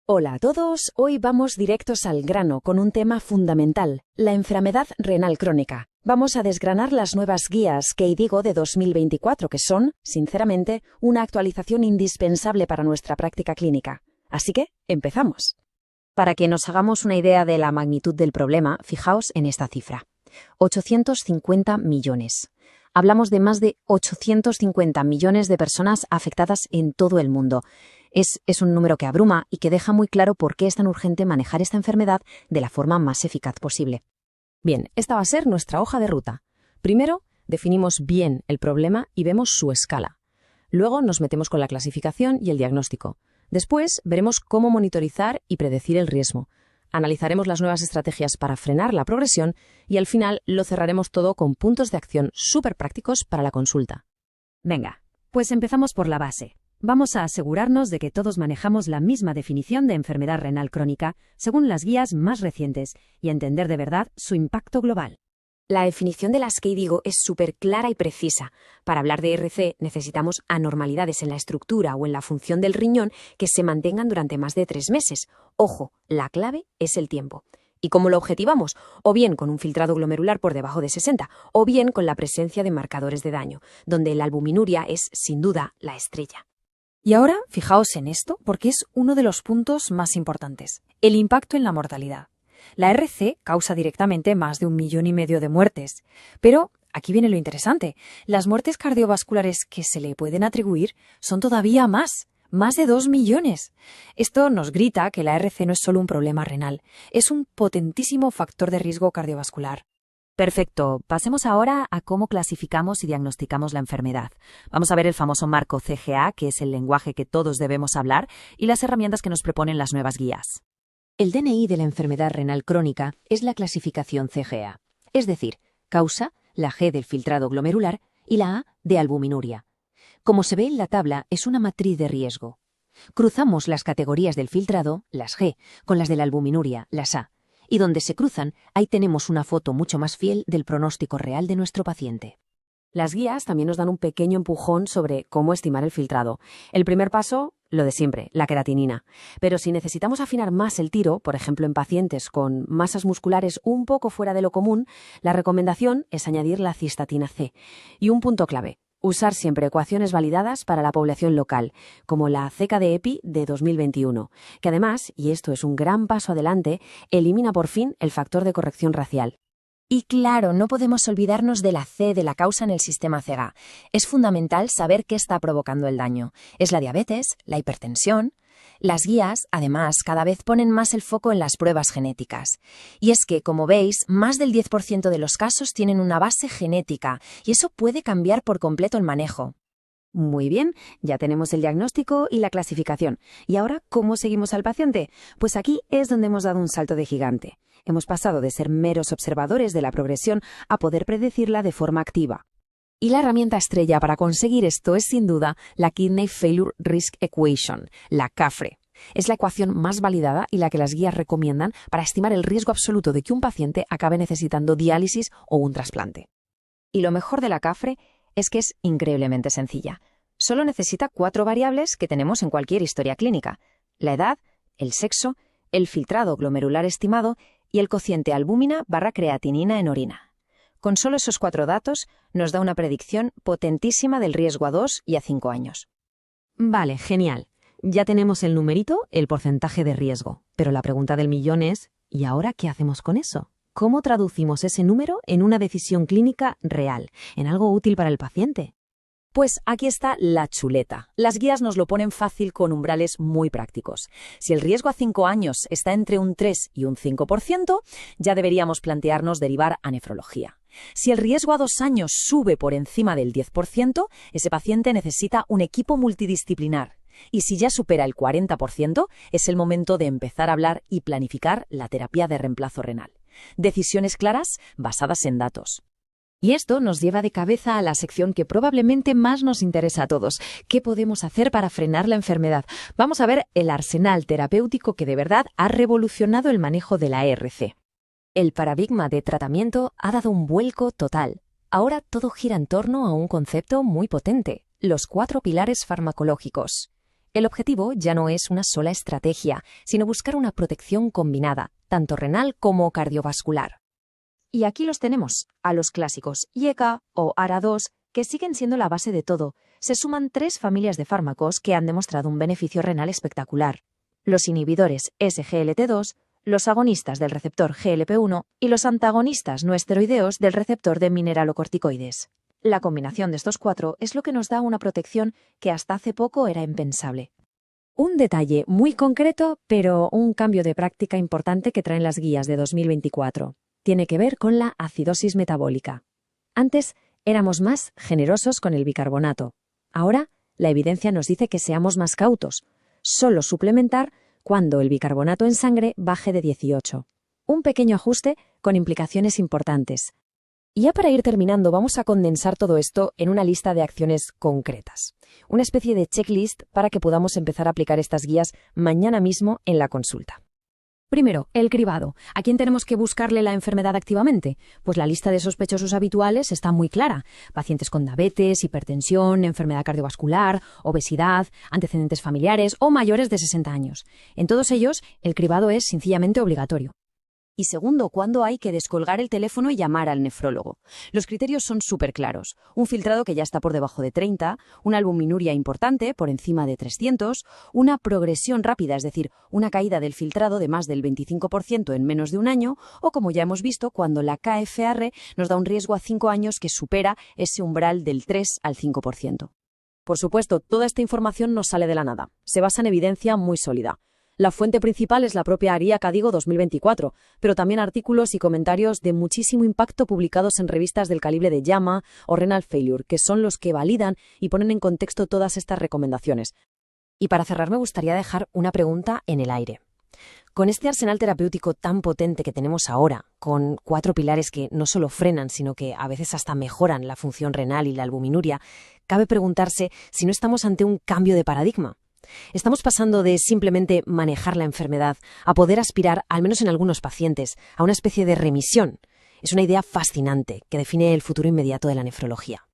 Hola a todos, hoy vamos directos al grano con un tema fundamental, la enfermedad renal crónica. Vamos a desgranar las nuevas guías KDIGO de 2024 que son, sinceramente, una actualización indispensable para nuestra práctica clínica. Así que, empezamos. Para que nos hagamos una idea de la magnitud del problema, fijaos en esta cifra. 850 millones. Hablamos de más de 850 millones de personas afectadas en todo el mundo. Es un número que abruma y que deja muy claro por qué es tan urgente manejar esta enfermedad de la forma más eficaz posible. Bien, esta va a ser nuestra hoja de ruta. Primero, definimos bien el problema y vemos su escala. Luego nos metemos con la clasificación y el diagnóstico. Después, veremos cómo monitorizar y predecir el riesgo. Analizaremos las nuevas estrategias para frenar la progresión y al final lo cerraremos todo con puntos de acción súper prácticos para la consulta. Venga, pues empezamos por la base. Vamos a asegurarnos de que todos manejamos la misma definición de enfermedad renal crónica según las guías más recientes y entender de verdad su impacto global. La definición de las KDIGO es súper clara y precisa. Para hablar de RC necesitamos anormalidades en la estructura o en la función del riñón que se mantengan durante más de 3 meses. Ojo, la clave es el tiempo. ¿Y cómo lo objetivamos? O bien con un filtrado glomerular por debajo de 60, o bien con la presencia de marcadores de daño, donde la albuminuria es, sin duda, la estrella. Y ahora, fijaos en esto, porque es uno de los puntos más importantes, el impacto en la mortalidad. La RC causa directamente más de 1,5 millones de muertes. Pero aquí viene lo interesante. Las muertes cardiovasculares que se le pueden atribuir son todavía más de 2 millones. Esto nos grita que la RC no es solo un problema renal, es un potentísimo factor de riesgo cardiovascular. Perfecto, pasemos ahora a cómo clasificamos y diagnosticamos la enfermedad. Vamos a ver el famoso marco CGA, que es el lenguaje que todos debemos hablar, y las herramientas que nos proponen las nuevas guías. El DNI de la enfermedad renal crónica es la clasificación CGA, es decir, causa, la G del filtrado glomerular y la A de albuminuria. Como se ve en la tabla, es una matriz de riesgo. Cruzamos las categorías del filtrado, las G, con las de la albuminuria, las A, y donde se cruzan, ahí tenemos una foto mucho más fiel del pronóstico real de nuestro paciente. Las guías también nos dan un pequeño empujón sobre cómo estimar el filtrado. El primer paso, lo de siempre, la creatinina. Pero si necesitamos afinar más el tiro, por ejemplo en pacientes con masas musculares un poco fuera de lo común, la recomendación es añadir la cistatina C. Y un punto clave, usar siempre ecuaciones validadas para la población local, como la CKD-EPI de 2021, que además, y esto es un gran paso adelante, elimina por fin el factor de corrección racial. Y claro, no podemos olvidarnos de la C de la causa en el sistema CGA. Es fundamental saber qué está provocando el daño. ¿Es la diabetes? ¿La hipertensión? Las guías, además, cada vez ponen más el foco en las pruebas genéticas. Y es que, como veis, más del 10% de los casos tienen una base genética, y eso puede cambiar por completo el manejo. Muy bien, ya tenemos el diagnóstico y la clasificación. ¿Y ahora cómo seguimos al paciente? Pues aquí es donde hemos dado un salto de gigante. Hemos pasado de ser meros observadores de la progresión a poder predecirla de forma activa. Y la herramienta estrella para conseguir esto es sin duda la Kidney Failure Risk Equation, la CAFRE. Es la ecuación más validada y la que las guías recomiendan para estimar el riesgo absoluto de que un paciente acabe necesitando diálisis o un trasplante. Y lo mejor de la CAFRE es que es increíblemente sencilla. Solo necesita 4 variables que tenemos en cualquier historia clínica: la edad, el sexo, el filtrado glomerular estimado y el cociente albúmina/creatinina en orina. Con solo esos 4 datos nos da una predicción potentísima del riesgo a 2 y a 5 años. Vale, genial. Ya tenemos el numerito, el porcentaje de riesgo. Pero la pregunta del millón es, ¿y ahora qué hacemos con eso? ¿Cómo traducimos ese número en una decisión clínica real, en algo útil para el paciente? Pues aquí está la chuleta. Las guías nos lo ponen fácil con umbrales muy prácticos. Si el riesgo a 5 años está entre un 3 y un 5%, ya deberíamos plantearnos derivar a nefrología. Si el riesgo a 2 años sube por encima del 10%, ese paciente necesita un equipo multidisciplinar. Y si ya supera el 40%, es el momento de empezar a hablar y planificar la terapia de reemplazo renal. Decisiones claras basadas en datos. Y esto nos lleva de cabeza a la sección que probablemente más nos interesa a todos. ¿Qué podemos hacer para frenar la enfermedad? Vamos a ver el arsenal terapéutico que de verdad ha revolucionado el manejo de la ERC. El paradigma de tratamiento ha dado un vuelco total. Ahora todo gira en torno a un concepto muy potente: los 4 pilares farmacológicos. El objetivo ya no es una sola estrategia, sino buscar una protección combinada, tanto renal como cardiovascular. Y aquí los tenemos, a los clásicos IECA o ARA2, que siguen siendo la base de todo. Se suman 3 familias de fármacos que han demostrado un beneficio renal espectacular: los inhibidores SGLT2, los agonistas del receptor GLP-1 y los antagonistas no esteroideos del receptor de mineralocorticoides. La combinación de estos 4 es lo que nos da una protección que hasta hace poco era impensable. Un detalle muy concreto, pero un cambio de práctica importante que traen las guías de 2024. Tiene que ver con la acidosis metabólica. Antes éramos más generosos con el bicarbonato. Ahora la evidencia nos dice que seamos más cautos. Solo suplementar cuando el bicarbonato en sangre baje de 18. Un pequeño ajuste con implicaciones importantes. Y ya para ir terminando, vamos a condensar todo esto en una lista de acciones concretas. Una especie de checklist para que podamos empezar a aplicar estas guías mañana mismo en la consulta. Primero, el cribado. ¿A quién tenemos que buscarle la enfermedad activamente? Pues la lista de sospechosos habituales está muy clara. Pacientes con diabetes, hipertensión, enfermedad cardiovascular, obesidad, antecedentes familiares o mayores de 60 años. En todos ellos, el cribado es sencillamente obligatorio. Y segundo, ¿cuándo hay que descolgar el teléfono y llamar al nefrólogo? Los criterios son súper claros. Un filtrado que ya está por debajo de 30, una albuminuria importante por encima de 300, una progresión rápida, es decir, una caída del filtrado de más del 25% en menos de un año, o como ya hemos visto, cuando la KFR nos da un riesgo a 5 años que supera ese umbral del 3 al 5%. Por supuesto, toda esta información no sale de la nada. Se basa en evidencia muy sólida. La fuente principal es la propia ARIA KDIGO 2024, pero también artículos y comentarios de muchísimo impacto publicados en revistas del calibre de JAMA o Renal Failure, que son los que validan y ponen en contexto todas estas recomendaciones. Y para cerrar me gustaría dejar una pregunta en el aire. Con este arsenal terapéutico tan potente que tenemos ahora, con 4 pilares que no solo frenan, sino que a veces hasta mejoran la función renal y la albuminuria, cabe preguntarse si no estamos ante un cambio de paradigma. Estamos pasando de simplemente manejar la enfermedad a poder aspirar, al menos en algunos pacientes, a una especie de remisión. Es una idea fascinante que define el futuro inmediato de la nefrología.